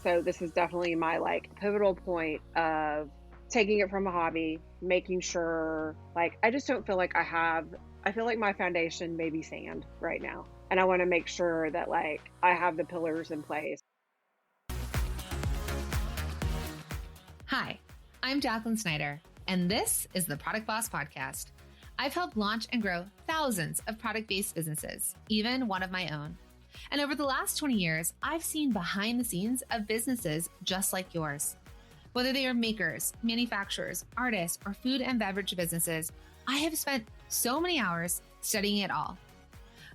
So this is definitely my pivotal point of taking it from a hobby, making sure I just don't feel like I feel like my foundation may be sand right now. And I want to make sure that I have the pillars in place. Hi, I'm Jacqueline Snyder, and this is the Product Boss Podcast. I've helped launch and grow thousands of product-based businesses, even one of my own. And over the last 20 years, I've seen behind the scenes of businesses just like yours. Whether they are makers, manufacturers, artists, or food and beverage businesses, I have spent so many hours studying it all.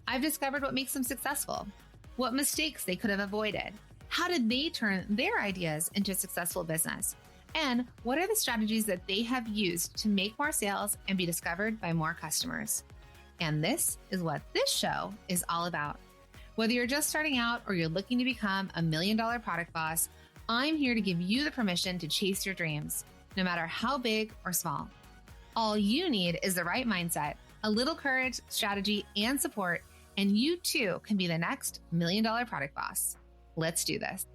I've discovered what makes them successful, what mistakes they could have avoided, how did they turn their ideas into a successful business, and what are the strategies that they have used to make more sales and be discovered by more customers. And this is what this show is all about. Whether you're just starting out or you're looking to become $1 million product boss, I'm here to give you the permission to chase your dreams, no matter how big or small. All you need is the right mindset, a little courage, strategy, and support, and you too can be the next $1 million product boss. Let's do this.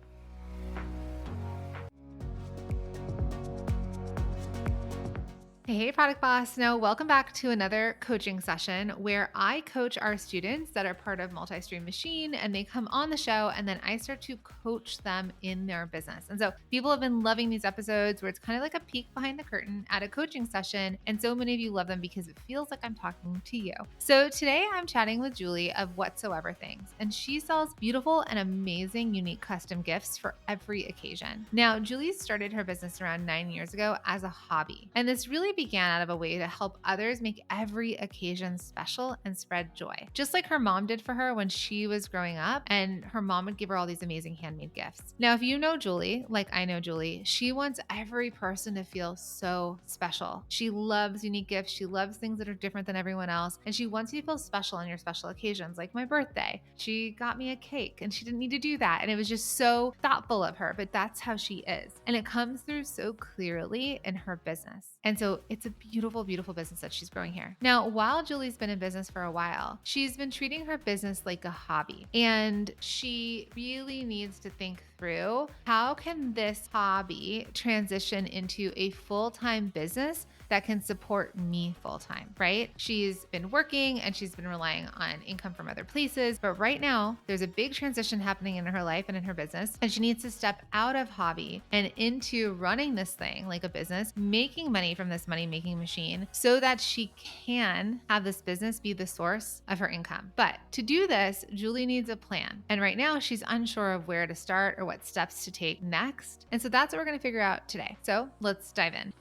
Hey, Product Boss. Now, welcome back to another coaching session where I coach our students that are part of Multi-Stream Machine, and they come on the show and then I start to coach them in their business. And so people have been loving these episodes where it's kind of like a peek behind the curtain at a coaching session. And so many of you love them because it feels like I'm talking to you. So today I'm chatting with Julie of Whatsoever Things, and she sells beautiful and amazing unique custom gifts for every occasion. Now, Julie started her business around 9 years ago as a hobby, and this really began out of a way to help others make every occasion special and spread joy. Just like her mom did for her when she was growing up, and her mom would give her all these amazing handmade gifts. Now, if you know Julie, like I know Julie, she wants every person to feel so special. She loves unique gifts. She loves things that are different than everyone else. And she wants you to feel special on your special occasions, like my birthday. She got me a cake and she didn't need to do that. And it was just so thoughtful of her, but that's how she is. And it comes through so clearly in her business. And so it's a beautiful, beautiful business that she's growing here. Now, while Julie's been in business for a while, she's been treating her business like a hobby. And she really needs to think through, how can this hobby transition into a full-time business that can support me full-time, right? She's been working and she's been relying on income from other places, but right now there's a big transition happening in her life and in her business, and she needs to step out of hobby and into running this thing like a business, making money from this money-making machine so that she can have this business be the source of her income. But to do this, Julie needs a plan. And right now she's unsure of where to start or what steps to take next. And so that's what we're going to figure out today. So let's dive in.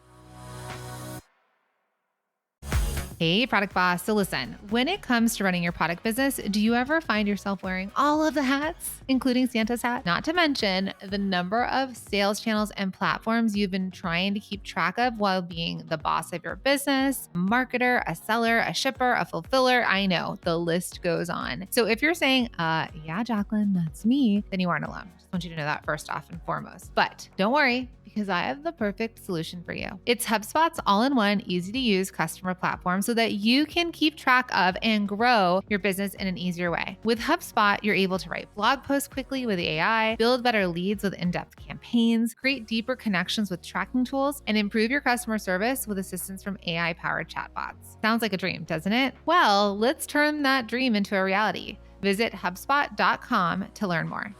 Hey, Product Boss. So listen, when it comes to running your product business, do you ever find yourself wearing all of the hats, including Santa's hat? Not to mention the number of sales channels and platforms you've been trying to keep track of while being the boss of your business, a marketer, a seller, a shipper, a fulfiller. I know the list goes on. So if you're saying, yeah, Jacqueline, that's me, then you aren't alone. Just want you to know that first off and foremost. But don't worry, because I have the perfect solution for you. It's HubSpot's all-in-one, easy-to-use customer platform so that you can keep track of and grow your business in an easier way. With HubSpot, you're able to write blog posts quickly with AI, build better leads with in-depth campaigns, create deeper connections with tracking tools, and improve your customer service with assistance from AI-powered chatbots. Sounds like a dream, doesn't it? Well, let's turn that dream into a reality. Visit HubSpot.com to learn more.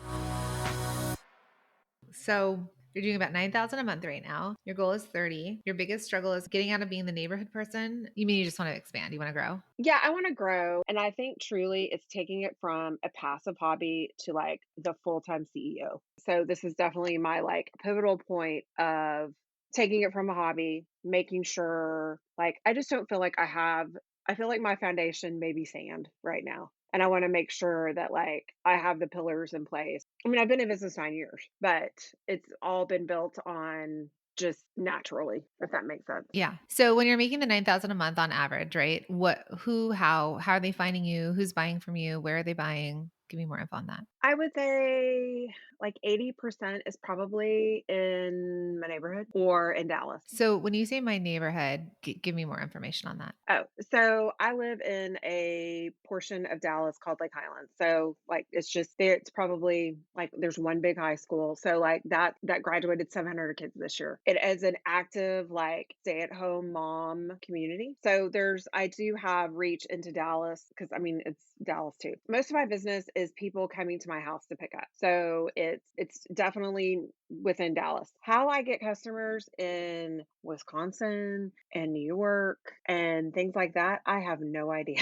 So you're doing about 9,000 a month right now. Your goal is 30. Your biggest struggle is getting out of being the neighborhood person. You mean you just want to expand? You want to grow? Yeah, I want to grow. And I think truly it's taking it from a passive hobby to the full-time CEO. So this is definitely my pivotal point of taking it from a hobby, making sure I just don't feel like I feel like my foundation may be sand right now. And I want to make sure that I have the pillars in place. I mean, I've been in business 9 years, but it's all been built on just naturally, if that makes sense. Yeah. So when you're making the 9,000 a month on average, right? How are they finding you? Who's buying from you? Where are they buying? Give me more info on that. I would say like 80% is probably in my neighborhood or in Dallas. So when you say my neighborhood, give me more information on that. Oh, so I live in a portion of Dallas called Lake Highlands. So like it's just there, it's probably like there's one big high school. So like that graduated 700 kids this year. It is an active like stay-at-home mom community. So there's I do have reach into Dallas because I mean it's Dallas too. Most of my business is people coming to my house to pick up. So it's definitely within Dallas. How I get customers in Wisconsin and New York and things like that, I have no idea.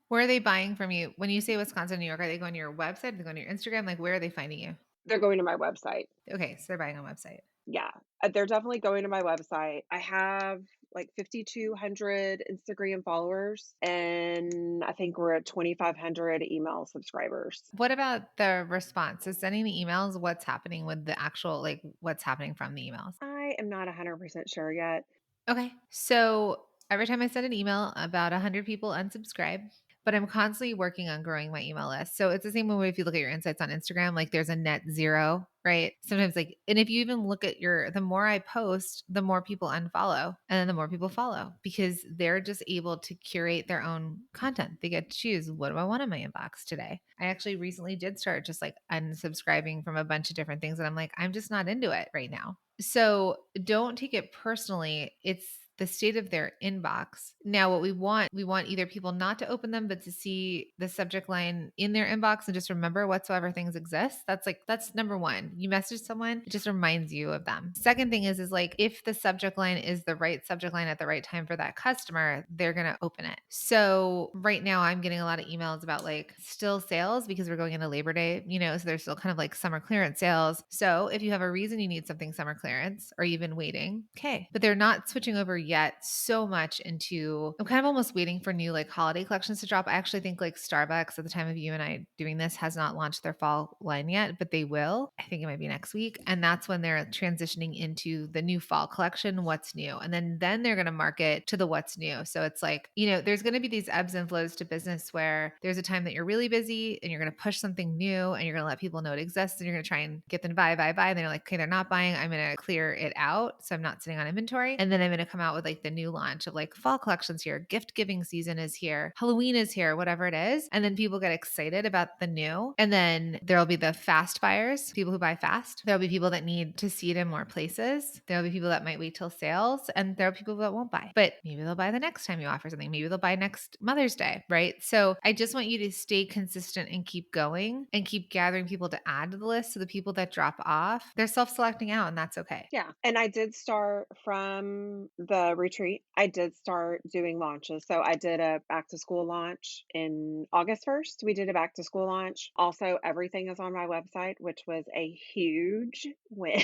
Where are they buying from you? When you say Wisconsin, New York, are they going to your website? Are they going to your Instagram? Like, where are they finding you? They're going to my website. Okay, so they're buying on website. Yeah, they're definitely going to my website. I have like 5,200 Instagram followers, and I think we're at 2,500 email subscribers. What about the response? So sending the emails, what's happening with the actual, like, what's happening from the emails? I am not 100% sure yet. Okay. So every time I send an email, about 100 people unsubscribe, but I'm constantly working on growing my email list. So it's the same way if you look at your insights on Instagram, like there's a net zero, right? Sometimes, like, and if you even look at the more I post, the more people unfollow and then the more people follow because they're just able to curate their own content. They get to choose, what do I want in my inbox today? I actually recently did start just like unsubscribing from a bunch of different things. And I'm like, I'm just not into it right now. So don't take it personally. It's the state of their inbox. Now, what we want either people not to open them, but to see the subject line in their inbox and just remember whatsoever things exist. That's number one. You message someone, it just reminds you of them. Second thing is like if the subject line is the right subject line at the right time for that customer, they're going to open it. So right now I'm getting a lot of emails about like still sales because we're going into Labor Day, so there's still kind of like summer clearance sales. So if you have a reason you need something summer clearance or you've been waiting, okay. But they're not switching over yet so much into, I'm kind of almost waiting for new like holiday collections to drop. I actually think like Starbucks at the time of you and I doing this has not launched their fall line yet, but they will. I think it might be next week. And that's when they're transitioning into the new fall collection, what's new. And then they're going to market to the what's new. So it's like, there's going to be these ebbs and flows to business where there's a time that you're really busy and you're going to push something new and you're going to let people know it exists and you're going to try and get them to buy. And then you're like, okay, they're not buying. I'm going to clear it out. So I'm not sitting on inventory. And then I'm going to come out with like the new launch of like fall collections here, gift giving season is here, Halloween is here, whatever it is. And then people get excited about the new. And then there'll be the fast buyers, people who buy fast. There'll be people that need to see it in more places. There'll be people that might wait till sales and there'll be people that won't buy, but maybe they'll buy the next time you offer something. Maybe they'll buy next Mother's Day, right? So I just want you to stay consistent and keep going and keep gathering people to add to the list. So the people that drop off, they're self-selecting out and that's okay. Yeah, and I did start from the retreat. I did start doing launches. So I did a back to school launch in August 1st. We did a back to school launch. Also, everything is on my website, which was a huge win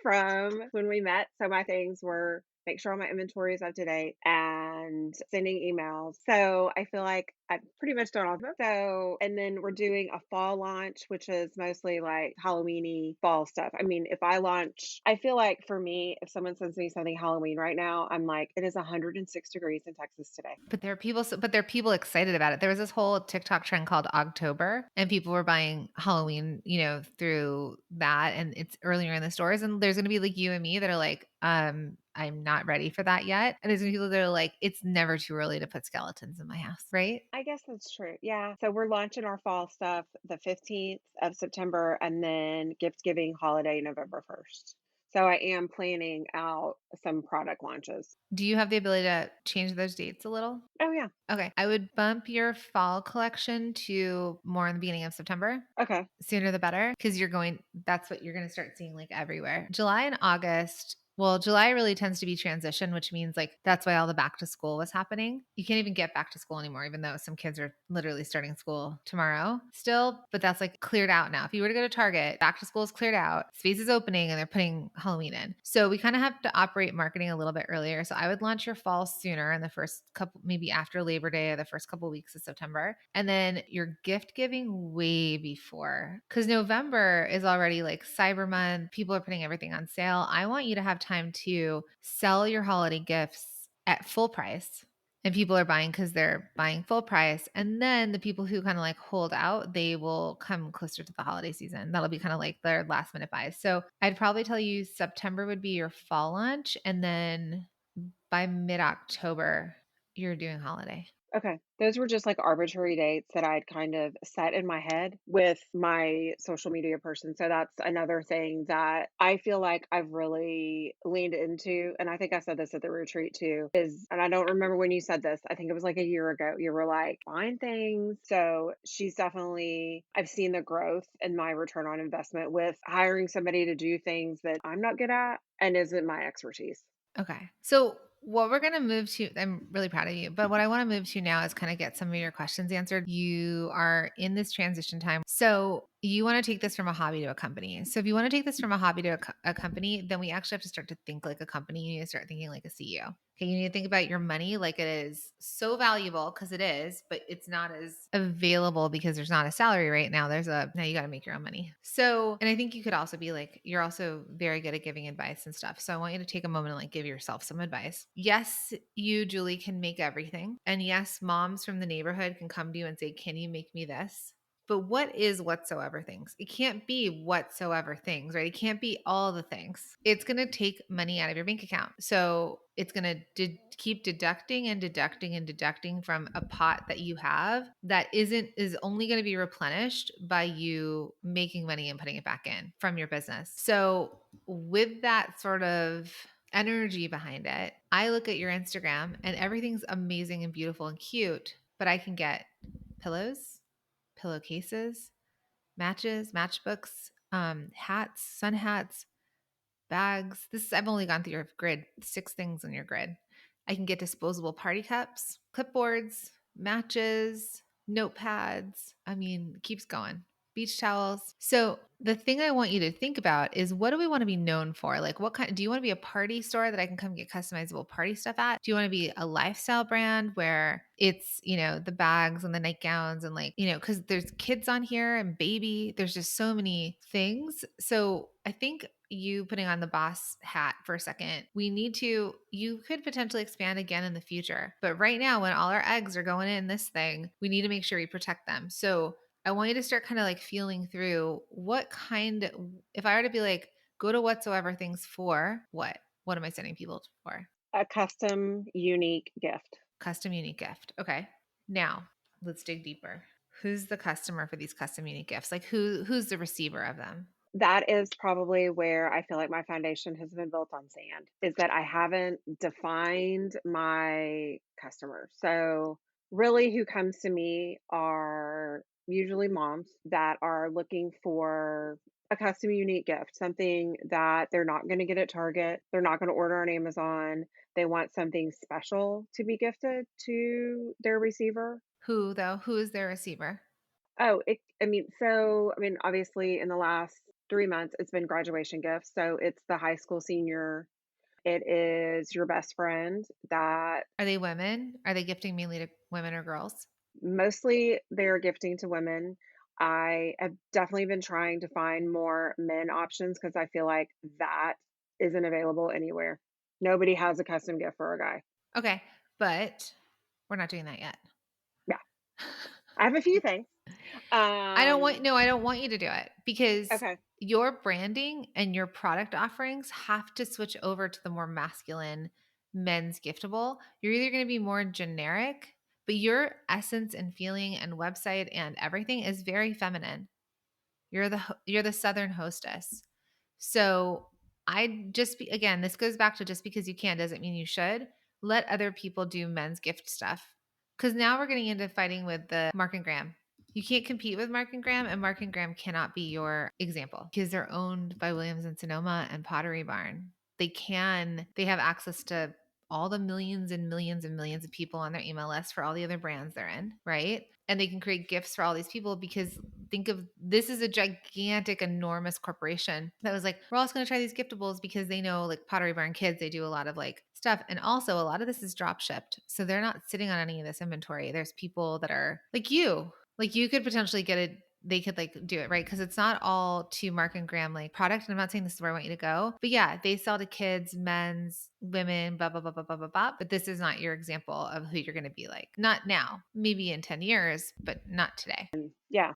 from when we met. So my things were make sure all my inventory is up to date and sending emails. So I feel like I've pretty much done all of them. So, and then we're doing a fall launch, which is mostly like Halloweeny fall stuff. I mean, if I launch, I feel like for me, if someone sends me something Halloween right now, I'm like, it is 106 degrees in Texas today. But there are people excited about it. There was this whole TikTok trend called October, and people were buying Halloween, through that, and it's earlier in the stores. And there's going to be like you and me that are like, I'm not ready for that yet. And there's gonna be people that are like, it's never too early to put skeletons in my house, right? I guess that's true. Yeah. So we're launching our fall stuff the 15th of September and then gift giving holiday November 1st. So I am planning out some product launches. Do you have the ability to change those dates a little? Oh, yeah. Okay. I would bump your fall collection to more in the beginning of September. Okay. Sooner the better because that's what you're going to start seeing like everywhere. July and August. Well, July really tends to be transition, which means like that's why all the back to school was happening. You can't even get back to school anymore, even though some kids are literally starting school tomorrow still, but that's like cleared out now. If you were to go to Target, back to school is cleared out, space is opening, and they're putting Halloween in. So we kind of have to operate marketing a little bit earlier. So I would launch your fall sooner in the first couple, maybe after Labor Day or the first couple weeks of September. And then your gift giving way before, because November is already like Cyber Month. People are putting everything on sale. I want you to have time to sell your holiday gifts at full price And people are buying because they're buying full price. And then the people who kind of like hold out, they will come closer to the holiday season. That'll be kind of like their last minute buys. So I'd probably tell you September would be your fall launch. And then by mid October, you're doing holiday. Okay. Those were just like arbitrary dates that I'd kind of set in my head with my social media person. So that's another thing that I feel like I've really leaned into. And I think I said this at the retreat too, is, and I don't remember when you said this, I think it was like a year ago. You were like, find things. So she's definitely, I've seen the growth in my return on investment with hiring somebody to do things that I'm not good at and isn't my expertise. Okay. So what we're going to move to, I'm really proud of you, but what I want to move to now is kind of get some of your questions answered. You are in this transition time. So you want to take this from a hobby to a company. So if you want to take this from a hobby to a company, then we actually have to start to think like a company. You need to start thinking like a CEO. Okay, you need to think about your money like it is so valuable because it is, but it's not as available because there's not a salary right now. Now you got to make your own money. So, and I think you could also be like, you're also very good at giving advice and stuff. So I want you to take a moment and like give yourself some advice. Yes, you, Julie, can make everything. And yes, moms from the neighborhood can come to you and say, can you make me this? But what is whatsoever things? It can't be whatsoever things, right? It can't be all the things. It's going to take money out of your bank account. So it's going to keep deducting and deducting and deducting from a pot that you have that is only going to be replenished by you making money and putting it back in from your business. So with that sort of energy behind it, I look at your Instagram and everything's amazing and beautiful and cute, but I can get pillows, pillowcases, matchbooks, hats, sun hats, bags. I've only gone through your grid, 6 things on your grid. I can get disposable party cups, clipboards, matches, notepads. I mean, it keeps going. Beach towels. So the thing I want you to think about is what do we want to be known for? Like what kind do you want to be a party store that I can come get customizable party stuff at? Do you want to be a lifestyle brand where it's, the bags and the nightgowns and like, cuz there's kids on here and baby, there's just so many things. So I think you putting on the boss hat for a second, you could potentially expand again in the future. But right now, when all our eggs are going in this thing, we need to make sure we protect them. So I want you to start kind of like feeling through if I were to be like, go to whatsoever things for what? What am I sending people for? A custom, unique gift. Custom unique gift. Okay. Now let's dig deeper. Who's the customer for these custom unique gifts? Like who's the receiver of them? That is probably where I feel like my foundation has been built on sand, is that I haven't defined my customer. So, really, who comes to me are usually moms that are looking for a custom unique gift, something that they're not going to get at Target, they're not going to order on Amazon. They want something special to be gifted to their receiver. Who though? Who is their receiver? Oh, I mean, obviously, in the last 3 months, it's been graduation gifts, so it's the high school senior, it is your best friend that Are they women? Are they gifting mainly to women or girls? mostly they're gifting to women. I have definitely been trying to find more men options because I feel like that isn't available anywhere. Nobody has a custom gift for a guy. Okay, but we're not doing that yet. Yeah, I have a few things. Um, I don't want you to do it because okay. your branding and your product offerings have to switch over to the more masculine men's giftable. You're either going to be more generic, but your essence and feeling and website and everything is very feminine. You're the southern hostess. So again, this goes back to just because you can doesn't mean you should. Let other people do men's gift stuff. Cuz now we're getting into fighting with the Mark and Graham. You can't compete with Mark and Mark and Graham cannot be your example because they're owned by Williams and Sonoma and Pottery Barn. They have access to all the millions and millions and millions of people on their email list for all the other brands they're in, right? And they can create gifts for all these people because think of this is a gigantic, enormous corporation that was like, we're also going to try these giftables because they know like Pottery Barn Kids, they do a lot of like stuff. And also a lot of this is drop shipped. So they're not sitting on any of this inventory. There's people that are like you could potentially get they could like do it, right? Because it's not all to Mark and Graham like product. And I'm not saying this is where I want you to go, but yeah, they sell to kids, men's, women, blah, blah, blah, blah, blah, blah, blah. But this is not your example of who you're going to be like. Not now, maybe in 10 years, but not today. Yeah.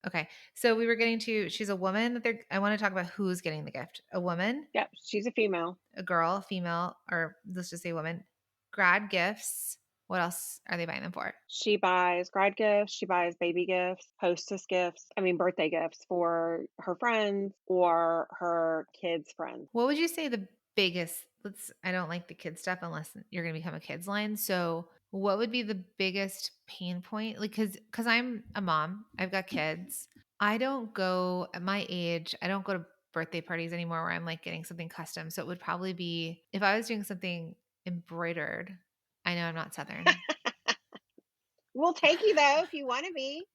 Okay. So we were getting to, she's a woman that I want to talk about who's getting the gift. A woman, Yep. She's a female. a girl, female, or let's just say woman. Grad gifts. What else are they buying them for? She buys grad gifts, she buys baby gifts, hostess gifts, I mean, birthday gifts for her friends or her kids' friends. What would you say the biggest, I don't like the kid stuff unless you're going to become a kids line. So what would be the biggest pain point? Like, cause I'm a mom, I've got kids. I don't go at my age, I don't go to birthday parties anymore where I'm like getting something custom. So it would probably be if I was doing something embroidered. I know I'm not Southern. We'll take you though if you wanna be.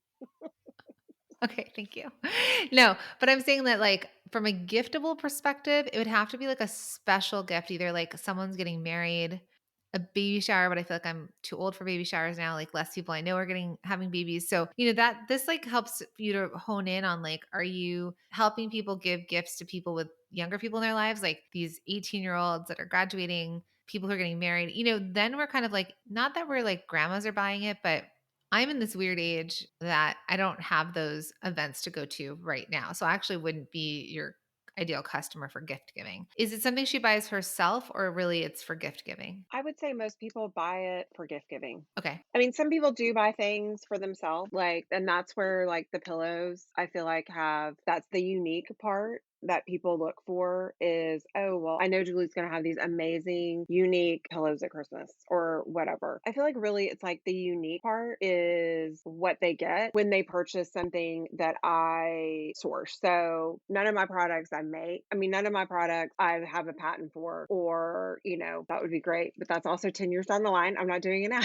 Okay, thank you. No, but I'm saying that like from a giftable perspective, it would have to be like a special gift, either like someone's getting married, a baby shower, but I feel like I'm too old for baby showers now. Like less people I know are having babies. So, that this like helps you to hone in on like, are you helping people give gifts to people with younger people in their lives, like these 18-year-olds that are graduating, people who are getting married, then we're kind of like, not that we're like grandmas are buying it, but I'm in this weird age that I don't have those events to go to right now. So I actually wouldn't be your ideal customer for gift giving. Is it something she buys herself or really it's for gift giving? I would say most people buy it for gift giving. Okay. I mean, some people do buy things for themselves, like, and that's where like the pillows, I feel like that's the unique part that people look for is, oh, well, I know Julie's going to have these amazing, unique pillows at Christmas or whatever. I feel like really it's like the unique part is what they get when they purchase something that I source. So none of my products I make, I mean, none of my products I have a patent for, or, that would be great, but that's also 10 years down the line. I'm not doing it now.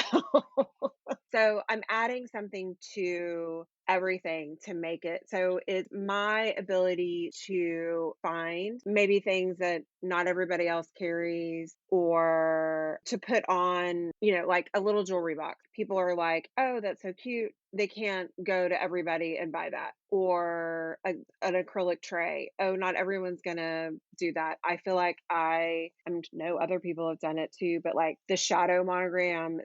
So I'm adding something to everything to make it so it's my ability to find maybe things that not everybody else carries or to put on, like a little jewelry box. People are like, oh, that's so cute. They can't go to everybody and buy that. Or an acrylic tray. Oh, not everyone's gonna do that. I feel like know other people have done it too, but like the shadow monogram,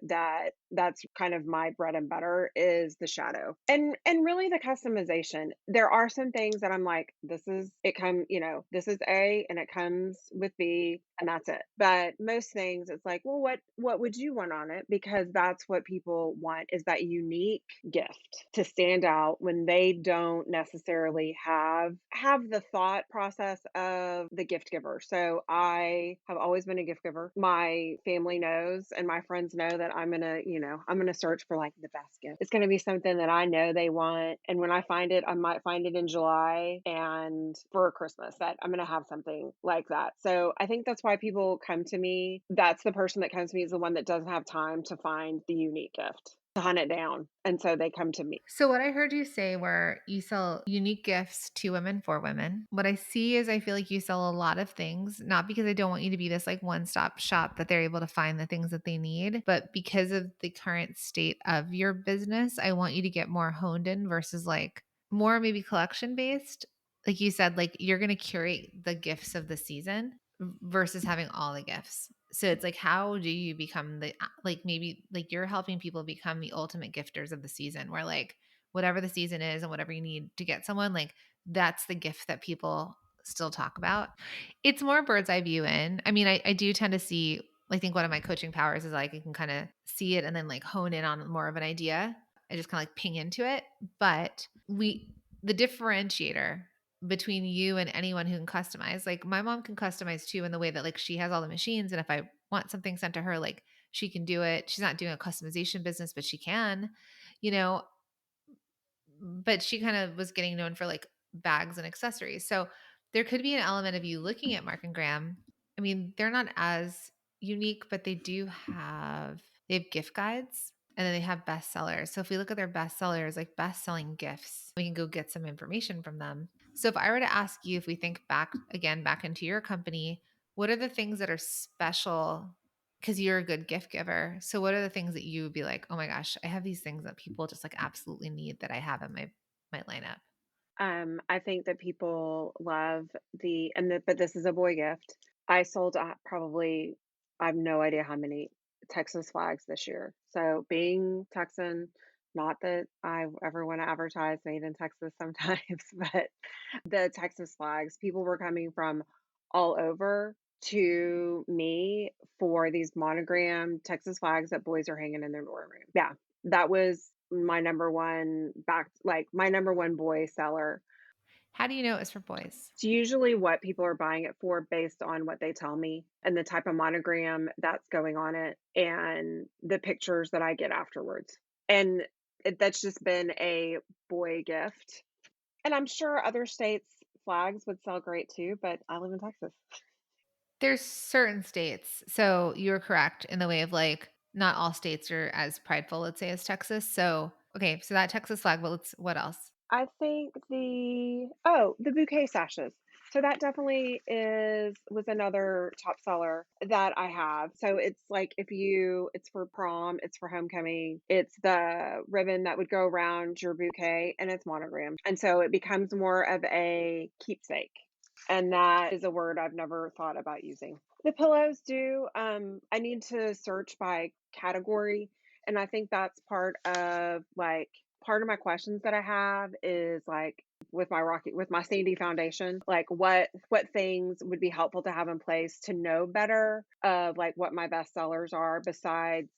that's kind of my bread and butter is the shadow. And really the customization. There are some things that I'm like, this is A and it comes with B and that's it. But most things it's like, well, what would you want on it? Because that's what people want is that unique gift to stand out when they don't necessarily have the thought process of the gift giver. So I have always been a gift giver. My family knows and my friends know that I'm going to search for like the best gift. It's going to be something that I know they want and when I find it, I might find it in July and for Christmas that I'm going to have something like that. So I think that's why people come to me. That's the person that comes to me is the one that doesn't have time to find the unique gift to hunt it down. And so they come to me. So what I heard you say were you sell unique gifts to women for women. What I see is I feel like you sell a lot of things, not because I don't want you to be this like one-stop shop that they're able to find the things that they need, but because of the current state of your business, I want you to get more honed in versus like more maybe collection based. Like you said, like you're going to curate the gifts of the season versus having all the gifts. So it's like, how do you become like maybe like you're helping people become the ultimate gifters of the season where like whatever the season is and whatever you need to get someone, like that's the gift that people still talk about. It's more bird's eye view in. I mean, I do tend to see, I think one of my coaching powers is like I can kind of see it and then like hone in on more of an idea. I just kind of like ping into it. But the differentiator between you and anyone who can customize. Like my mom can customize too in the way that like she has all the machines and if I want something sent to her, like she can do it. She's not doing a customization business, but she can, you know, but she kind of was getting known for like bags and accessories. So there could be an element of you looking at Mark and Graham. I mean, they're not as unique, but they have gift guides and then they have bestsellers. So if we look at their bestsellers, like best selling gifts, we can go get some information from them. So if I were to ask you, if we think back again, back into your company, what are the things that are special because you're a good gift giver. So what are the things that you would be like, "Oh my gosh, I have these things that people just like absolutely need that I have in my lineup." I think that people love but this is a boy gift. I sold probably, I have no idea how many Texas flags this year. So being Texan, not that I ever want to advertise made in Texas sometimes, but the Texas flags, people were coming from all over to me for these monogrammed Texas flags that boys are hanging in their dorm room. Yeah, that was my number one my number one boy seller. How do you know it was for boys? It's usually what people are buying it for based on what they tell me and the type of monogram that's going on it and the pictures that I get afterwards. And that's just been a boy gift. And I'm sure other states' flags would sell great too, but I live in Texas. There's certain states. So you're correct in the way of like not all states are as prideful, let's say, as Texas. So okay, so that Texas flag, but let's what else? I think the bouquet sashes. So that definitely was another top seller that I have. So it's like it's for prom, it's for homecoming, it's the ribbon that would go around your bouquet and it's monogrammed. And so it becomes more of a keepsake. And that is a word I've never thought about using. The pillows do. I need to search by category. And I think that's part of my questions that I have is like with my Sandy foundation, like what things would be helpful to have in place to know better of like what my best sellers are besides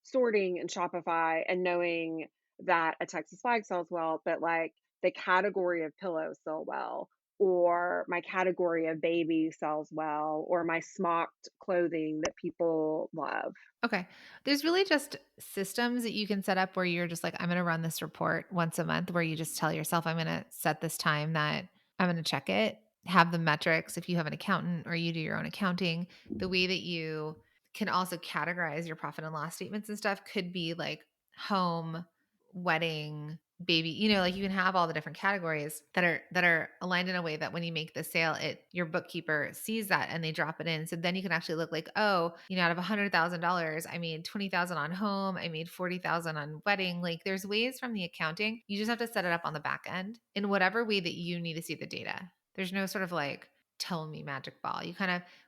sorting and Shopify and knowing that a Texas flag sells well, but like the category of pillows sell well, or my category of baby sells well, or my smocked clothing that people love. Okay. There's really just systems that you can set up where you're just like, I'm going to run this report once a month where you just tell yourself, I'm going to set this time that I'm going to check it, have the metrics. If you have an accountant or you do your own accounting, the way that you can also categorize your profit and loss statements and stuff could be like home, wedding, baby, like you can have all the different categories that are aligned in a way that when you make the sale, your bookkeeper sees that and they drop it in. So then you can actually look like, oh, out of $100,000, I made 20,000 on home, I made 40,000 on wedding. Like there's ways from the accounting. You just have to set it up on the back end in whatever way that you need to see the data. There's no sort of like tell me magic ball.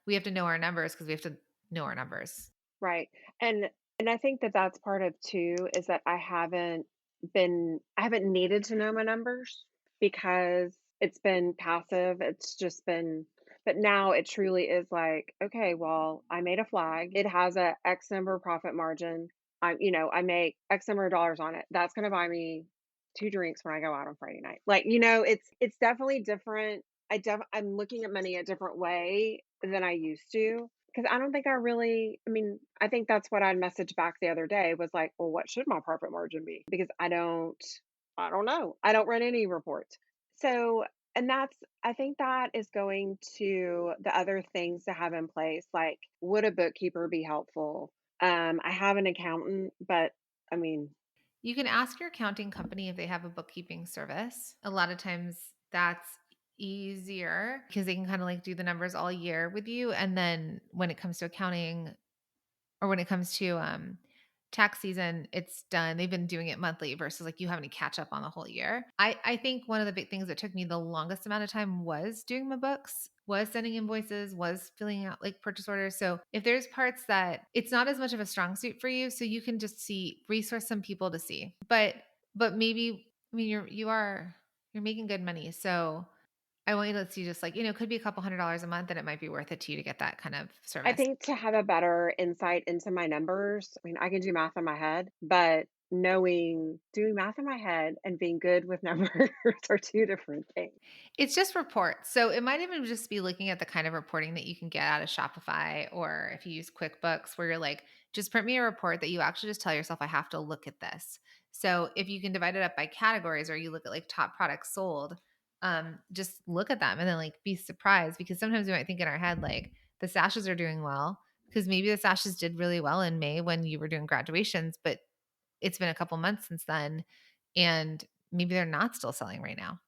We have to know our numbers because we have to know our numbers. Right. And I think that that's part of too is that I haven't needed to know my numbers because it's been passive. It's just been but now it truly is like, okay, well, I made a flag. It has a X number profit margin. I make X number of dollars on it. That's going to buy me two drinks when I go out on Friday night. Like, it's definitely different. I'm looking at money a different way than I used to. Because I don't think I think that's what I messaged back the other day was like, well, what should my profit margin be? Because I don't know. I don't run any reports. So, I think that is going to the other things to have in place. Like, would a bookkeeper be helpful? I have an accountant, but I mean, You can ask your accounting company if they have a bookkeeping service. A lot of times that's easier because they can kind of like do the numbers all year with you. And then when it comes to accounting or when it comes to tax season, it's done. They've been doing it monthly versus like you having to catch up on the whole year. I think one of the big things that took me the longest amount of time was doing my books, was sending invoices, was filling out like purchase orders. So if there's parts that it's not as much of a strong suit for you, so you can just resource some people to see. But maybe I mean you're making good money. So I want you to see just like, it could be a couple $100 a month and it might be worth it to you to get that kind of I service. think to have a better insight into my numbers, I mean, I can do math in my head, but doing math in my head and being good with numbers are two different things. It's just reports. So it might even just be looking at the kind of reporting that you can get out of Shopify or if you use QuickBooks where you're like, just print me a report that you actually just tell yourself, I have to look at this. So if you can divide it up by categories or you look at like top products sold, just look at them and then like be surprised because sometimes we might think in our head, like the sashes are doing well because maybe the sashes did really well in May when you were doing graduations, but it's been a couple months since then and maybe they're not still selling right now.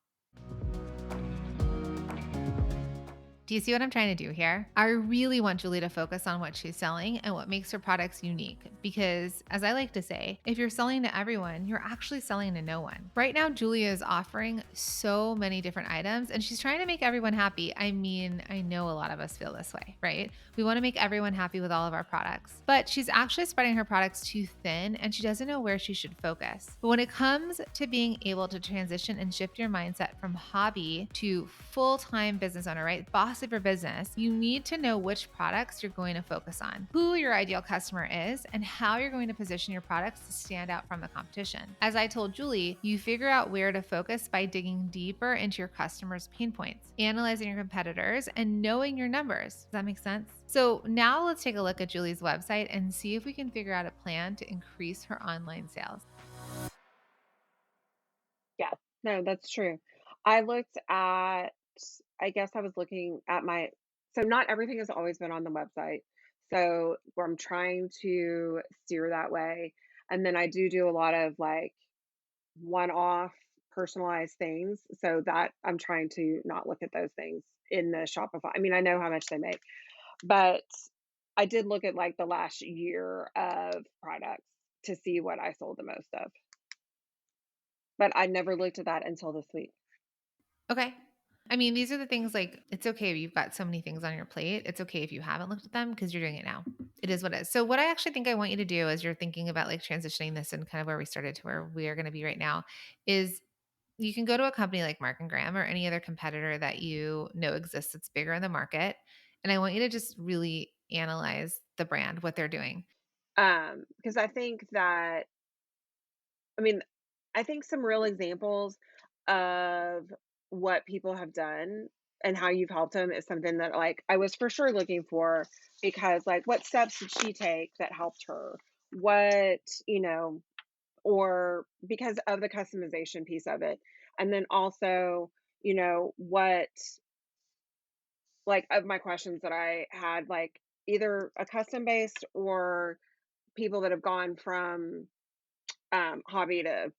Do you see what I'm trying to do here? I really want Julie to focus on what she's selling and what makes her products unique. Because, as I like to say, if you're selling to everyone, you're actually selling to no one. Right now, Julia is offering so many different items and she's trying to make everyone happy. I mean, I know a lot of us feel this way, right? We want to make everyone happy with all of our products, but she's actually spreading her products too thin and she doesn't know where she should focus. But when it comes to being able to transition and shift your mindset from hobby to full-time business owner, right? Boss of your business, you need to know which products you're going to focus on, who your ideal customer is, and how you're going to position your products to stand out from the competition. As I told Julie, you figure out where to focus by digging deeper into your customers' pain points, analyzing your competitors, and knowing your numbers. Does that make sense? So now let's take a look at Julie's website and see if we can figure out a plan to increase her online sales. Yeah, no, that's true. I looked at, I guess I was looking at my, so not everything has always been on the website. So where I'm trying to steer that way. And then I do a lot of like one off personalized things. So that I'm trying to not look at those things in the Shopify. I mean, I know how much they make, but I did look at like the last year of products to see what I sold the most of. But I never looked at that until this week. Okay. I mean, these are the things like it's okay if you've got so many things on your plate. It's okay if you haven't looked at them because you're doing it now. It is what it is. So, what I actually think I want you to do as you're thinking about like transitioning this and kind of where we started to where we are going to be right now is you can go to a company like Mark and Graham or any other competitor that you know exists that's bigger in the market. And I want you to just really analyze the brand, what they're doing. Because I think that, I mean, I think some real examples of what people have done and how you've helped them is something that, like, I was for sure looking for because, like, what steps did she take that helped her? What, or because of the customization piece of it. And then also, what, like, of my questions that I had, like, either a custom based or people that have gone from hobby to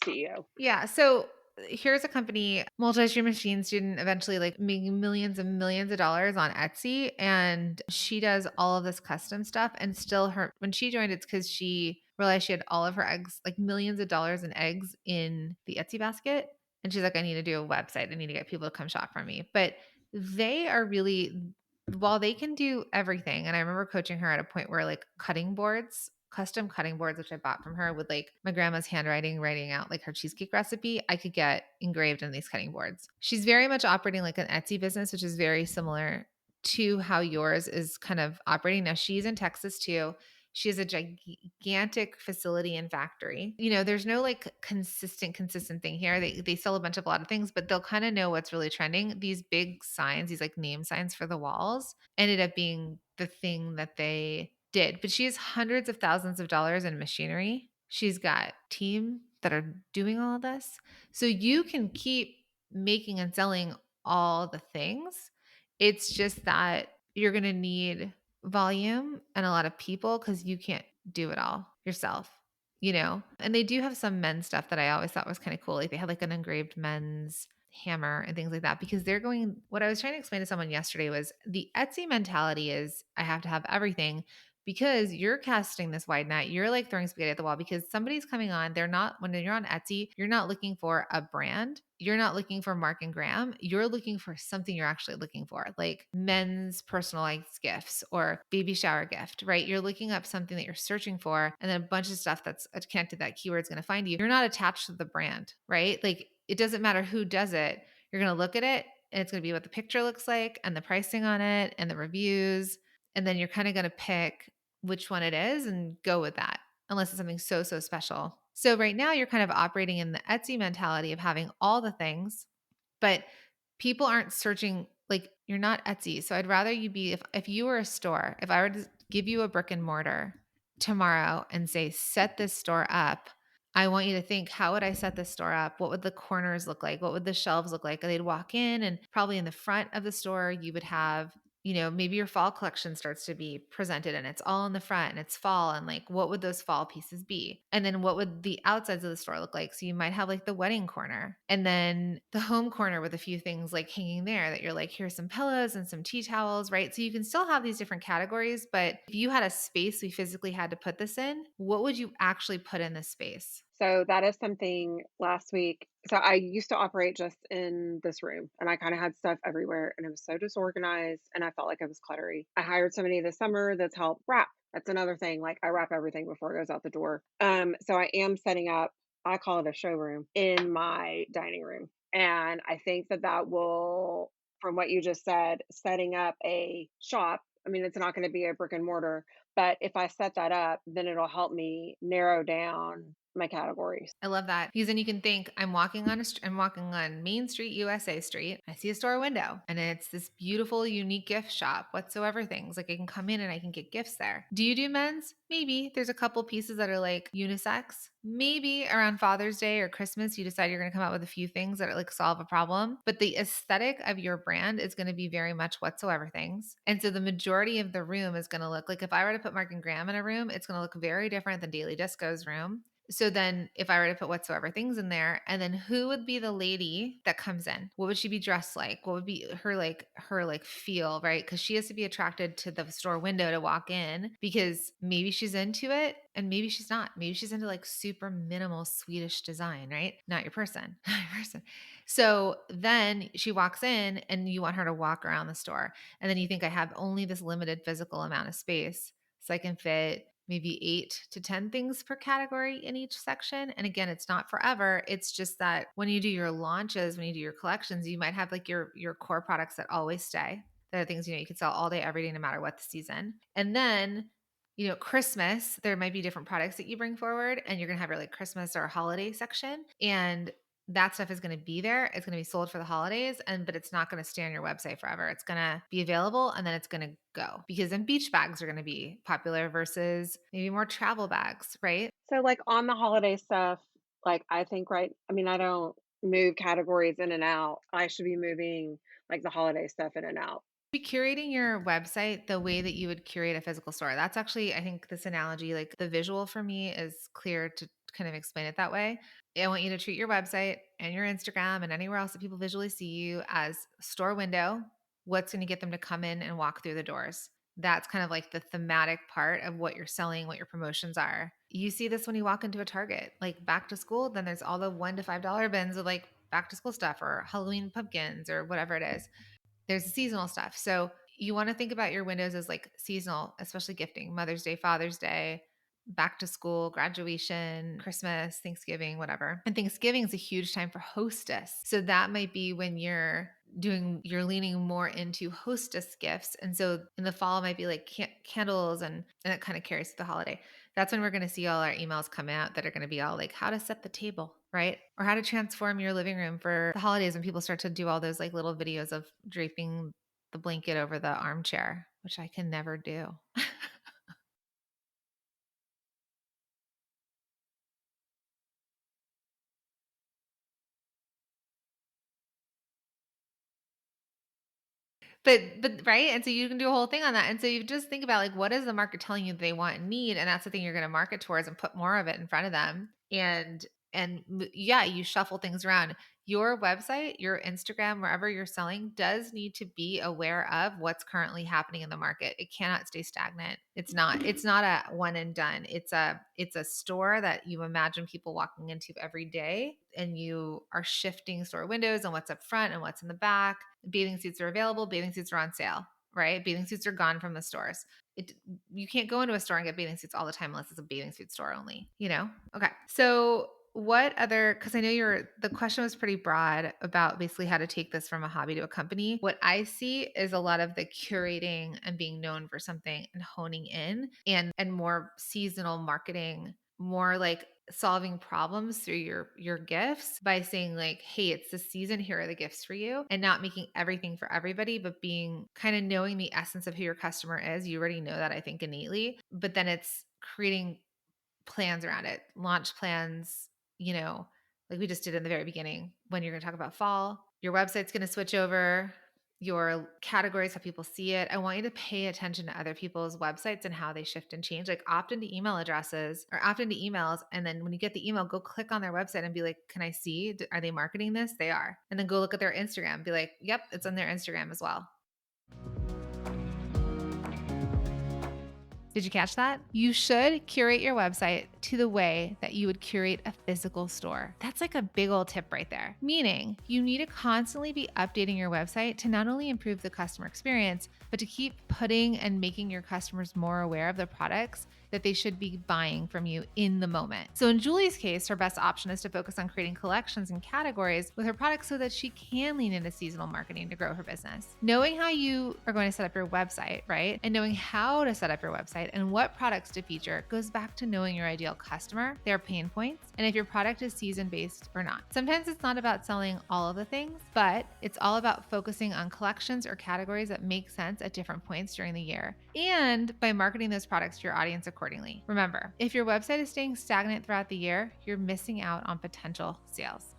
CEO. Yeah. So here's a company, Multi-Stream Machines didn't eventually like make millions and millions of dollars on Etsy. And she does all of this custom stuff. And still her when she joined, it's because she realized she had all of her eggs, like millions of dollars in eggs in the Etsy basket. And she's like, I need to do a website. I need to get people to come shop from me. But they are really while they can do everything, and I remember coaching her at a point where like cutting boards, custom cutting boards, which I bought from her with like my grandma's handwriting, writing out like her cheesecake recipe, I could get engraved in these cutting boards. She's very much operating like an Etsy business, which is very similar to how yours is kind of operating. Now she's in Texas too. She has a gigantic facility and factory. There's no like consistent thing here. They sell a lot of things, but they'll kind of know what's really trending. These big signs, these like name signs for the walls, ended up being the thing that they did. But she has hundreds of thousands of dollars in machinery. She's got team that are doing all of this. So you can keep making and selling all the things. It's just that you're going to need volume and a lot of people because you can't do it all yourself. And they do have some men's stuff that I always thought was kind of cool. Like they had like an engraved men's hammer and things like that because they're going what I was trying to explain to someone yesterday was the Etsy mentality is I have to have everything because you're casting this wide net. You're like throwing spaghetti at the wall because somebody's coming on. They're not when you're on Etsy, you're not looking for a brand. You're not looking for Mark and Graham. You're looking for something you're actually looking for, like men's personalized gifts or baby shower gift, right? You're looking up something that you're searching for, and then a bunch of stuff that's connected to that keyword is going to find you. You're not attached to the brand, right? Like it doesn't matter who does it. You're going to look at it and it's going to be what the picture looks like and the pricing on it and the reviews. And then you're kind of going to pick which one it is and go with that, unless it's something so, so special. So right now you're kind of operating in the Etsy mentality of having all the things, but people aren't searching like you're not Etsy. So I'd rather you be if you were a store, if I were to give you a brick and mortar tomorrow and say set this store up, I want you to think how would I set this store up? What would the corners look like? What would the shelves look like? They'd walk in and probably in the front of the store you would have maybe your fall collection starts to be presented and it's all in the front and it's fall, and like what would those fall pieces be? And then what would the outsides of the store look like? So you might have like the wedding corner and then the home corner with a few things like hanging there that you're like, here's some pillows and some tea towels, right? So you can still have these different categories, but if you had a space we physically had to put this in, what would you actually put in this space? So that is something last week. So I used to operate just in this room and I kind of had stuff everywhere and it was so disorganized and I felt like it was cluttery. I hired somebody this summer that's helped wrap. That's another thing. Like I wrap everything before it goes out the door. So I am setting up, I call it a showroom in my dining room. And I think that that will, from what you just said, setting up a shop. I mean, it's not going to be a brick and mortar, but if I set that up, then it'll help me narrow down my categories. I love that because then you can think I'm walking on Main Street, USA Street. I see a store window and it's this beautiful, unique gift shop, whatsoever things. Like I can come in and I can get gifts there. Do you do men's? Maybe there's a couple pieces that are like unisex. Maybe around Father's Day or Christmas, you decide you're going to come out with a few things that are like solve a problem. But the aesthetic of your brand is going to be very much whatsoever things. And so the majority of the room is going to look like if I were to put Mark and Graham in a room, it's going to look very different than Daily Disco's room. So then if I were to put whatsoever things in there, and then who would be the lady that comes in? What would she be dressed like? What would be her feel, right? Cuz she has to be attracted to the store window to walk in because maybe she's into it and maybe she's not. Maybe she's into like super minimal Swedish design, right? Not your person. Not your person. So then she walks in and you want her to walk around the store. And then you think I have only this limited physical amount of space so I can fit maybe 8 to 10 things per category in each section. And again, it's not forever. It's just that when you do your launches, when you do your collections, you might have like your core products that always stay. That are things, you can sell all day, every day, no matter what the season. And then, Christmas, there might be different products that you bring forward and you're going to have your like Christmas or holiday section. And that stuff is going to be there. It's going to be sold for the holidays, but it's not going to stay on your website forever. It's going to be available and then it's going to go because then beach bags are going to be popular versus maybe more travel bags, right? So, like, on the holiday stuff, like, I think I mean, I don't move categories in and out. I should be moving, like, the holiday stuff in and out. Be curating your website the way that you would curate a physical store. That's actually, I think this analogy, like the visual for me is clear to kind of explain it that way. I want you to treat your website and your Instagram and anywhere else that people visually see you as store window. What's going to get them to come in and walk through the doors? That's kind of like the thematic part of what you're selling, what your promotions are. You see this when you walk into a Target, like back to school, then there's all the $1 to $5 bins of like back to school stuff or Halloween pumpkins or whatever it is. There's the seasonal stuff. So you want to think about your windows as like seasonal, especially gifting, Mother's Day, Father's Day, back to school, graduation, Christmas, Thanksgiving, whatever. And Thanksgiving is a huge time for hostess. So that might be when you're leaning more into hostess gifts. And so in the fall, it might be like candles and it kind of carries through the holiday. That's when we're going to see all our emails come out that are going to be all like how to set the table, right? Or how to transform your living room for the holidays when people start to do all those like little videos of draping the blanket over the armchair, which I can never do. But right? And so you can do a whole thing on that. And so you just think about like what is the market telling you they want and need, and that's the thing you're going to market towards and put more of it in front of them. Yeah, you shuffle things around. Your website, your Instagram, wherever you're selling does need to be aware of what's currently happening in the market. It cannot stay stagnant. It's not a one and done. It's a store that you imagine people walking into every day, and you are shifting store windows and what's up front and what's in the back. Bathing suits are available, bathing suits are on sale, right? Bathing suits are gone from the stores. It You can't go into a store and get bathing suits all the time unless it's a bathing suit store only. Okay. So what other, because I know the question was pretty broad about basically how to take this from a hobby to a company. What I see is a lot of the curating and being known for something and honing in and more seasonal marketing, more like solving problems through your gifts by saying like, hey, it's the season, here are the gifts for you, and not making everything for everybody, but being kind of knowing the essence of who your customer is. You already know that, I think, innately, but then it's creating plans around it, launch plans, like we just did in the very beginning. When you're going to talk about fall, your website's going to switch over. your categories, how people see it. I want you to pay attention to other people's websites and how they shift and change. Like opt into email addresses or opt into emails. And then when you get the email, go click on their website and be like, can I see? Are they marketing this? They are. And then go look at their Instagram. Be like, yep, it's on their Instagram as well. Did you catch that? You should curate your website to the way that you would curate a physical store. That's like a big old tip right there. Meaning, you need to constantly be updating your website to not only improve the customer experience, but to keep putting and making your customers more aware of the products that they should be buying from you in the moment. So in Julie's case, her best option is to focus on creating collections and categories with her products so that she can lean into seasonal marketing to grow her business. Knowing how you are going to set up your website, right? And knowing how to set up your website and what products to feature goes back to knowing your ideal customer, their pain points, and if your product is season-based or not. Sometimes it's not about selling all of the things, but it's all about focusing on collections or categories that make sense at different points during the year, and by marketing those products to your audience accordingly. Remember, if your website is staying stagnant throughout the year, you're missing out on potential sales.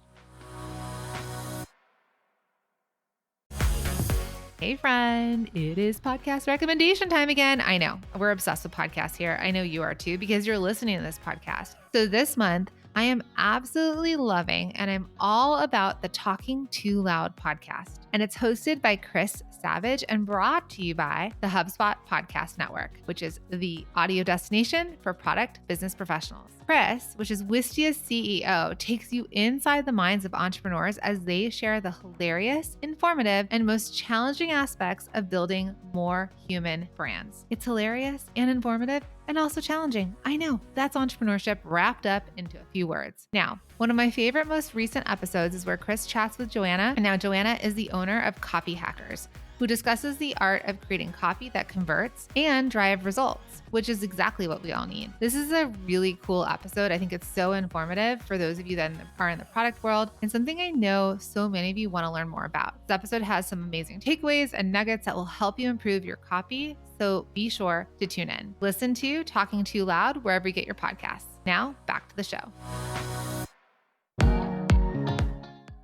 Hey friend, it is podcast recommendation time again. I know we're obsessed with podcasts here. I know you are too, because you're listening to this podcast. So this month, I am absolutely loving and I'm all about the Talking Too Loud podcast. And it's hosted by Chris Savage and brought to you by the HubSpot Podcast Network, which is the audio destination for product business professionals. Chris, which is Wistia's CEO, takes you inside the minds of entrepreneurs as they share the hilarious, informative, and most challenging aspects of building more human brands. It's hilarious and informative and also challenging. I know, that's entrepreneurship wrapped up into a few words. Now, one of my favorite most recent episodes is where Chris chats with Joanna, and now Joanna is the owner of Copy Hackers, who discusses the art of creating copy that converts and drive results, which is exactly what we all need. This is a really cool episode. I think it's so informative for those of you that are in the product world and something I know so many of you want to learn more about. This episode has some amazing takeaways and nuggets that will help you improve your copy, so be sure to tune in. Listen to Talking Too Loud wherever you get your podcasts. Now, back to the show.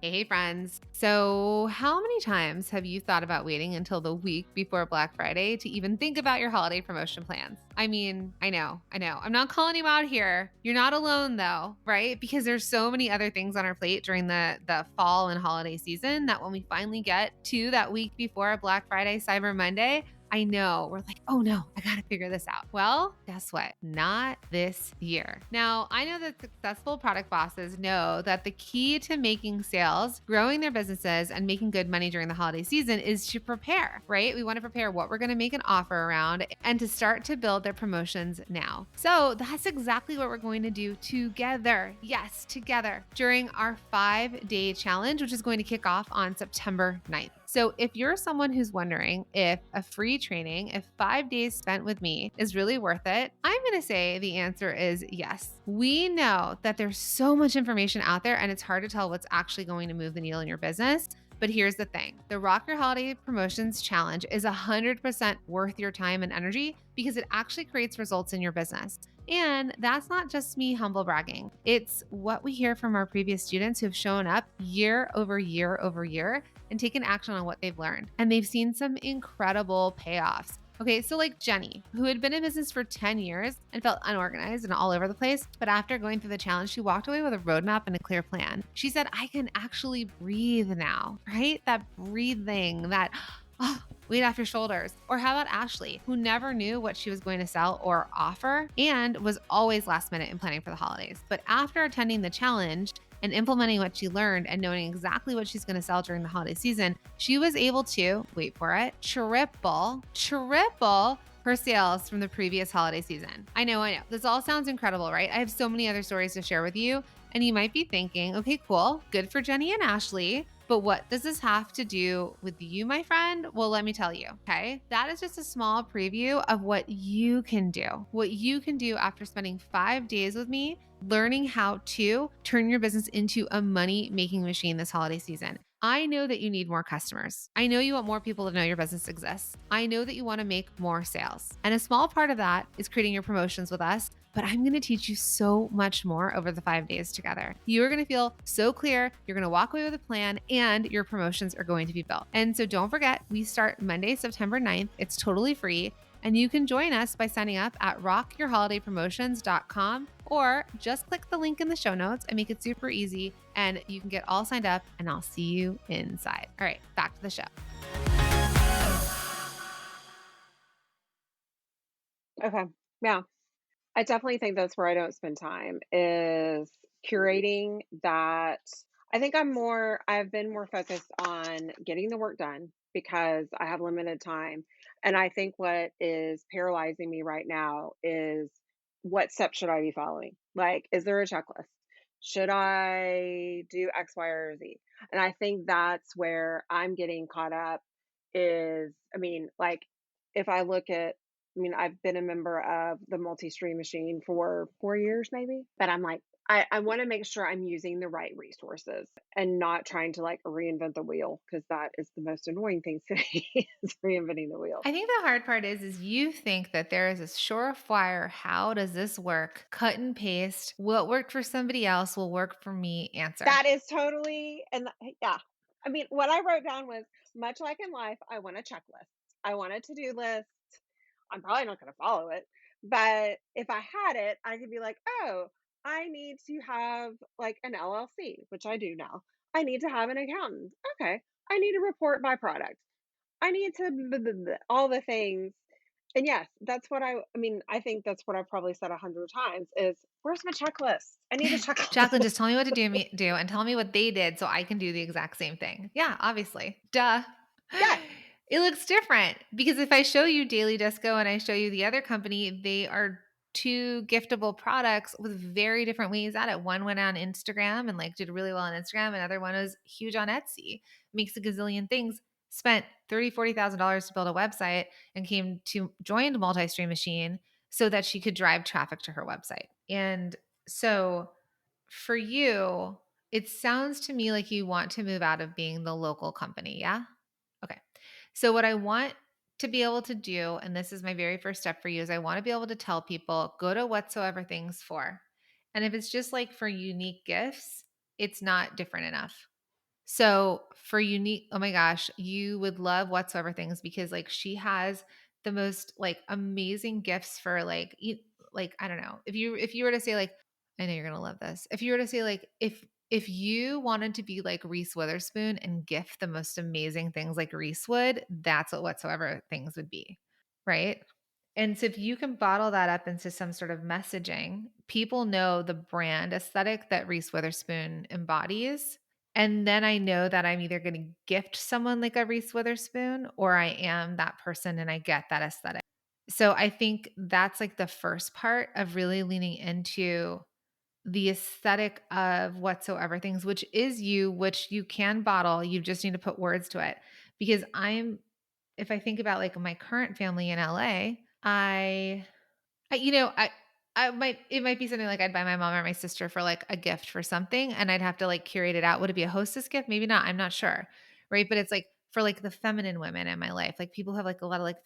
Hey friends. So how many times have you thought about waiting until the week before Black Friday to even think about your holiday promotion plans? I mean, I know. I'm not calling you out here. You're not alone though, right? Because there's so many other things on our plate during the fall and holiday season that when we finally get to that week before Black Friday, Cyber Monday, I know we're like, oh no, I got to figure this out. Well, guess what? Not this year. Now, I know that successful product bosses know that the key to making sales, growing their businesses, and making good money during the holiday season is to prepare, right? We want to prepare what we're going to make an offer around and to start to build their promotions now. So that's exactly what we're going to do together. Yes, together during our 5-day challenge, which is going to kick off on September 9th. So if you're someone who's wondering if a free training, if 5 days spent with me is really worth it, I'm going to say the answer is yes. We know that there's so much information out there and it's hard to tell what's actually going to move the needle in your business. But here's the thing. The Rock Your Holiday Promotions Challenge is 100% worth your time and energy because it actually creates results in your business. And that's not just me humble bragging. It's what we hear from our previous students who have shown up year over year over year and taken action on what they've learned. And they've seen some incredible payoffs. Okay, so like Jenny, who had been in business for 10 years and felt unorganized and all over the place, but after going through the challenge, she walked away with a roadmap and a clear plan. She said, I can actually breathe now, right? That breathing, that weight off your shoulders. Or how about Ashley, who never knew what she was going to sell or offer and was always last minute in planning for the holidays. But after attending the challenge and implementing what she learned and knowing exactly what she's going to sell during the holiday season, she was able to, wait for it, triple her sales from the previous holiday season. I know. This all sounds incredible, right? I have so many other stories to share with you. And you might be thinking, okay, cool, good for Jenny and Ashley. But what does this have to do with you, my friend? Well, let me tell you, okay? That is just a small preview of what you can do. What you can do after spending 5 days with me, learning how to turn your business into a money-making machine this holiday season. I know that you need more customers. I know you want more people to know your business exists. I know that you want to make more sales. And a small part of that is creating your promotions with us. But I'm going to teach you so much more over the 5 days together. You're going to feel so clear. You're going to walk away with a plan and your promotions are going to be built. And so don't forget, we start Monday, September 9th. It's totally free. And you can join us by signing up at rockyourholidaypromotions.com or just click the link in the show notes. I make it super easy and you can get all signed up and I'll see you inside. All right, back to the show. Okay. Yeah. I definitely think that's where I don't spend time is curating that. I've been more focused on getting the work done because I have limited time. And I think what is paralyzing me right now is what steps should I be following? Like, is there a checklist? Should I do X, Y, or Z? And I think that's where I'm getting caught up is, I mean, like, if I look at I've been a member of the multi-stream machine for 4 years maybe, but I'm like, I wanna make sure I'm using the right resources and not trying to, like, reinvent the wheel because that is the most annoying thing today is reinventing the wheel. I think the hard part is you think that there is a surefire, how does this work? Cut and paste. What worked for somebody else will work for me answer. That is totally yeah. What I wrote down was, much like in life, I want a checklist. I want a to-do list. I'm probably not gonna follow it, but if I had it, I could be like, "Oh, I need to have, like, an LLC," which I do now. I need to have an accountant. Okay. I need to report my product. I need to blah, blah, blah, all the things. And yes, that's what I think that's what I've probably said 100 times is, "Where's my checklist? I need a Jacqueline, checklist." just tell me what to do and tell me what they did so I can do the exact same thing. Yeah, obviously. Duh. Yes. It looks different because if I show you Daily Disco and I show you the other company, they are two giftable products with very different ways at it. One went on Instagram and like did really well on Instagram. Another one was huge on Etsy, makes a gazillion things, spent $30,000, $40,000 to build a website and joined Multi-Stream Machine so that she could drive traffic to her website. And so for you, it sounds to me like you want to move out of being the local company. Yeah. Okay. So, what I want to be able to do, and this is my very first step for you, is I want to be able to tell people go to whatsoever things for. And if it's just like for unique gifts, it's not different enough. So for unique, oh my gosh, you would love whatsoever things because like she has the most like amazing gifts for like like I don't know. If you were to say like I know you're going to love this. If you were to say like if you wanted to be like Reese Witherspoon and gift the most amazing things like Reese would, that's what whatsoever things would be. Right? And so if you can bottle that up into some sort of messaging, people know the brand aesthetic that Reese Witherspoon embodies, and then I know that I'm either going to gift someone like a Reese Witherspoon or I am that person and I get that aesthetic. So I think that's like the first part of really leaning into the aesthetic of whatsoever things, which is you, which you can bottle. You just need to put words to it. Because if I think about like my current family in LA, I you know, I might it might be something like I'd buy my mom or my sister for like a gift for something and I'd have to like curate it out. Would it be a hostess gift? Maybe not. I'm not sure. Right. But it's like for like the feminine women in my life, like people have like a lot of like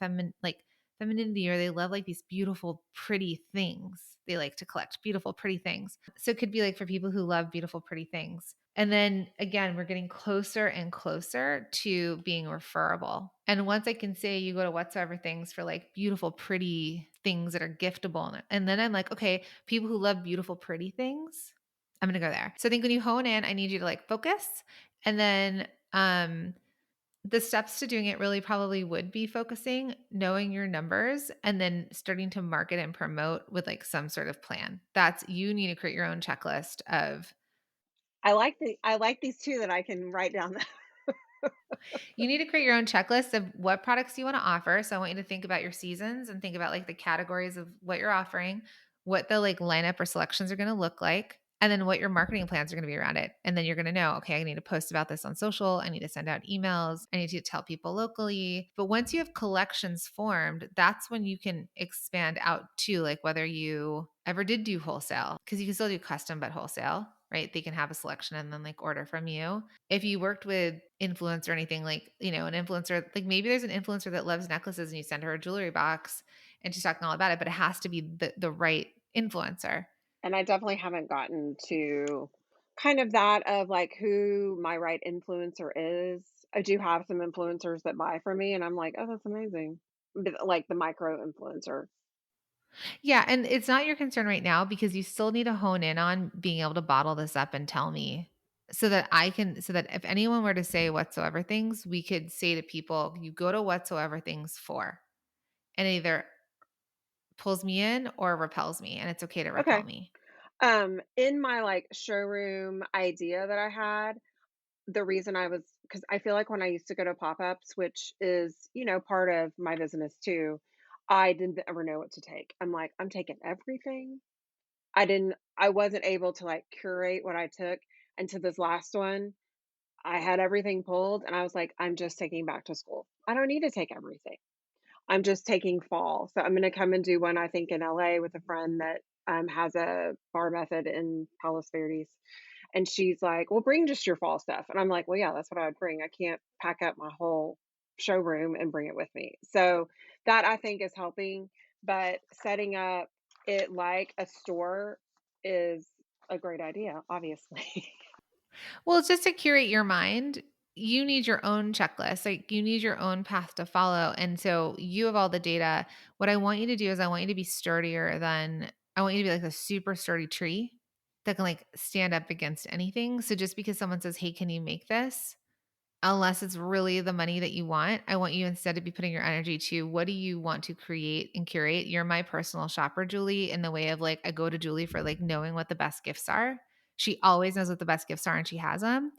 femininity or they love like these beautiful, pretty things. They like to collect beautiful, pretty things. So it could be like for people who love beautiful, pretty things. And then again, we're getting closer and closer to being referable. And once I can say you go to whatsoever things for like beautiful, pretty things that are giftable. And then I'm like, okay, people who love beautiful, pretty things, I'm going to go there. So I think when you hone in, I need you to like focus. And then the steps to doing it really probably would be focusing, knowing your numbers, and then starting to market and promote with like some sort of plan. That's you need to create your own checklist of I like these 2 that I can write down. you need to create your own checklist of what products you want to offer. So I want you to think about your seasons and think about like the categories of what you're offering, what the like lineup or selections are going to look like, and then what your marketing plans are going to be around it. And then you're going to know, okay, I need to post about this on social. I need to send out emails. I need to tell people locally. But once you have collections formed, that's when you can expand out to like whether you ever did do wholesale, because you can still do custom but wholesale, right? They can have a selection and then like order from you. If you worked with influencer or anything like, an influencer, like maybe there's an influencer that loves necklaces and you send her a jewelry box and she's talking all about it, but it has to be the right influencer. And I definitely haven't gotten to kind of that of, like, who my right influencer is. I do have some influencers that buy from me, and I'm like, "Oh, that's amazing." But, like, the micro influencer. Yeah, and it's not your concern right now because you still need to hone in on being able to bottle this up and tell me so that if anyone were to say whatsoever things, we could say to people, you go to whatsoever things for. And it either pulls me in or repels me, and it's okay to repel Okay. me. In my, like, showroom idea that I had, the reason I was, because I feel like when I used to go to pop-ups, which is, part of my business too, I didn't ever know what to take. I'm like, "I'm taking everything?" I wasn't able to, like, curate what I took, and to this last one, I had everything pulled, and I was like, "I'm just taking back to school. I don't need to take everything. I'm just taking fall." So I'm gonna come and do one, I think, in LA with a friend that, has a bar method in Palos Verdes, and she's like, "Well, bring just your fall stuff." And I'm like, "Well, yeah, that's what I would bring. I can't pack up my whole showroom and bring it with me." So that I think is helping, but setting up it like a store is a great idea, obviously. Well, it's just to curate your mind, you need your own checklist. Like you need your own path to follow. And so you have all the data. What I want you to do is I want you to be like a super sturdy tree that can like stand up against anything. So just because someone says, "Hey, can you make this?" Unless it's really the money that you want you instead to be putting your energy to what do you want to create and curate. You're my personal shopper, Julie, in the way of like I go to Julie for like knowing what the best gifts are. She always knows what the best gifts are and she has them.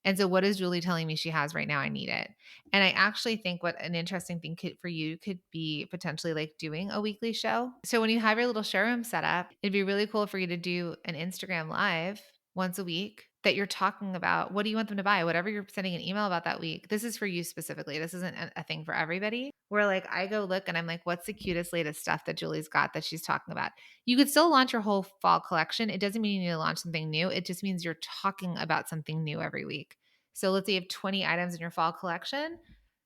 And so what is Julie telling me she has right now? I need it. And I actually think what an interesting thing for you could be potentially like doing a weekly show. So when you have your little showroom set up, it'd be really cool for you to do an Instagram live once a week that you're talking about what do you want them to buy, whatever you're sending an email about that week. This is for you specifically. This isn't a thing for everybody. Where like I go look and I'm like, what's the cutest latest stuff that Julie's got that she's talking about? You could still launch your whole fall collection. It doesn't mean you need to launch something new. It just means you're talking about something new every week. So let's say you have 20 items in your fall collection.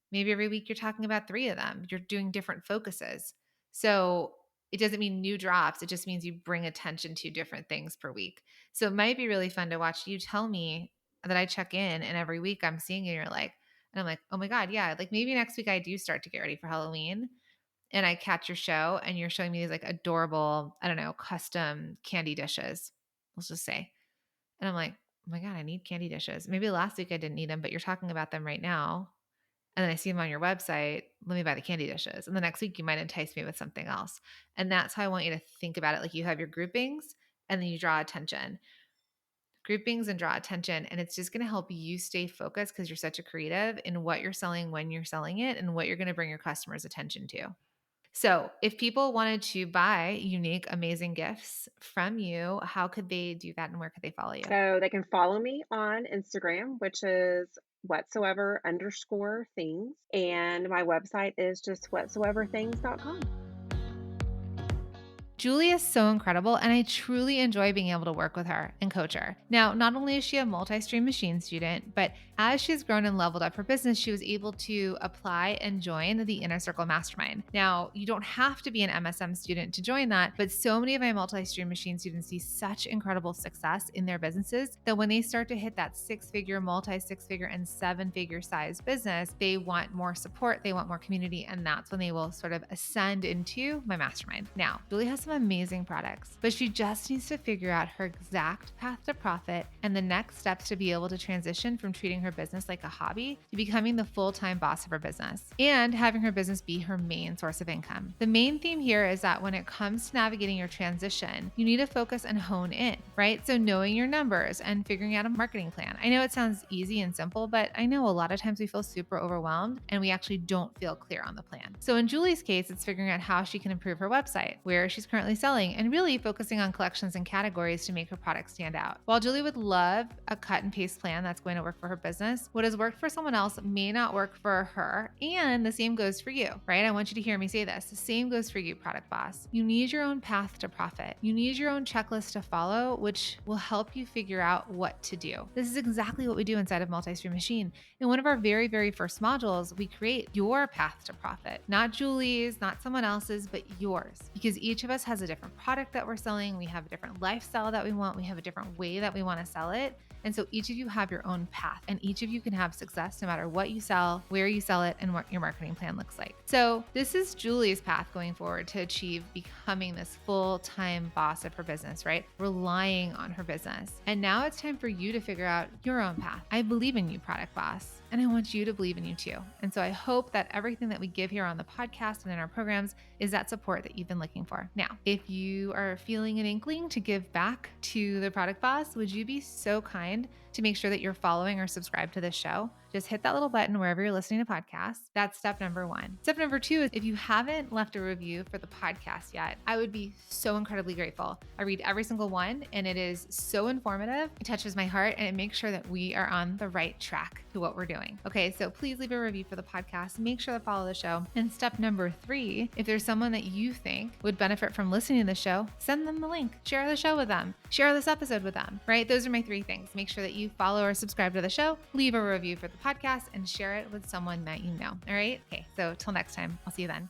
Maybe every week you're talking about 3 of them. You're doing different focuses. So it doesn't mean new drops. It just means you bring attention to different things per week. So it might be really fun to watch you tell me that I check in and every week I'm seeing you and you're like, and I'm like, oh my God, yeah. Like maybe next week I do start to get ready for Halloween and I catch your show and you're showing me these like adorable, I don't know, custom candy dishes, let's just say. And I'm like, oh my God, I need candy dishes. Maybe last week I didn't need them, but you're talking about them right now. And then I see them on your website, let me buy the candy dishes. And the next week you might entice me with something else. And that's how I want you to think about it. Like you have your groupings and then you draw attention. Groupings and draw attention. And it's just going to help you stay focused because you're such a creative in what you're selling, when you're selling it, and what you're going to bring your customers' attention to. So, if people wanted to buy unique, amazing gifts from you, how could they do that and where could they follow you? So they can follow me on Instagram, which is whatsoever_things. And my website is just whatsoeverthings.com. Julie is so incredible, and I truly enjoy being able to work with her and coach her. Now, not only is she a multi stream machine student, but as she's grown and leveled up her business, she was able to apply and join the Inner Circle Mastermind. Now, you don't have to be an MSM student to join that, but so many of my multi stream machine students see such incredible success in their businesses that when they start to hit that 6-figure, multi 6-figure, and 7-figure size business, they want more support, they want more community, and that's when they will sort of ascend into my mastermind. Now, Julie has some amazing products, but she just needs to figure out her exact path to profit and the next steps to be able to transition from treating her business like a hobby to becoming the full-time boss of her business and having her business be her main source of income. The main theme here is that when it comes to navigating your transition, you need to focus and hone in, right? So knowing your numbers and figuring out a marketing plan. I know it sounds easy and simple, but I know a lot of times we feel super overwhelmed and we actually don't feel clear on the plan. So in Julie's case, it's figuring out how she can improve her website, where she's currently currently selling, and really focusing on collections and categories to make her product stand out. While Julie would love a cut and paste plan that's going to work for her business, what has worked for someone else may not work for her. And the same goes for you, right? I want you to hear me say this. The same goes for you, product boss. You need your own path to profit. You need your own checklist to follow, which will help you figure out what to do. This is exactly what we do inside of Multi-Stream Machine. In one of our very, very first modules, we create your path to profit, not Julie's, not someone else's, but yours. Because each of us has a different product that we're selling. We have a different lifestyle that we want. We have a different way that we want to sell it. And so each of you have your own path, and each of you can have success no matter what you sell, where you sell it, and what your marketing plan looks like. So this is Julie's path going forward to achieve becoming this full-time boss of her business, right? Relying on her business. And now it's time for you to figure out your own path. I believe in you, product boss, and I want you to believe in you too. And so I hope that everything that we give here on the podcast and in our programs is that support that you've been looking for. Now, if you are feeling an inkling to give back to the product boss, would you be so kind to make sure that you're following or subscribed to this show? Just hit that little button wherever you're listening to podcasts. That's step number 1. Step number 2 is if you haven't left a review for the podcast yet, I would be so incredibly grateful. I read every single one, and it is so informative. It touches my heart, and it makes sure that we are on the right track to what we're doing. Okay, so please leave a review for the podcast. Make sure to follow the show. And step number 3, if there's someone that you think would benefit from listening to the show, send them the link. Share the show with them. Share this episode with them, right? Those are my 3 things. Make sure that you follow or subscribe to the show, leave a review for the podcast, and share it with someone that you know. All right? Okay, so till next time, I'll see you then.